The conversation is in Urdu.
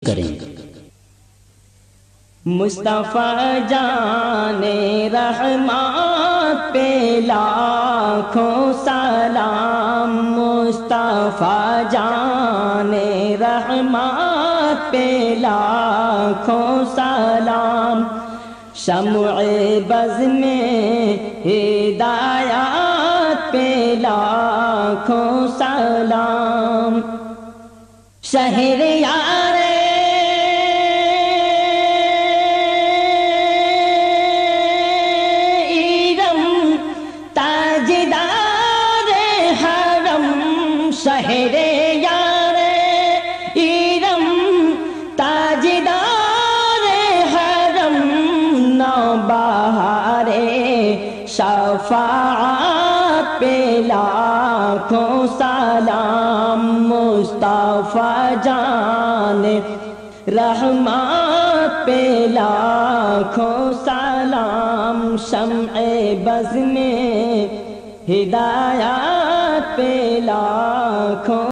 کریں۔ مصطفیٰ جان رحمت پہ لاکھوں سلام، مصطفیٰ جان رحمت پہ لاکھوں سلام، شمع بز میں ہدایات پہ لاکھوں سلام، شہریار شہر یار ایرم تاجدار حرم، نوبہار شفاعت پہ لاکھوں سلام، مصطفیٰ جان رحمت پہ لاکھوں سلام، شمع بز میں ہدایات پہ لاکھوں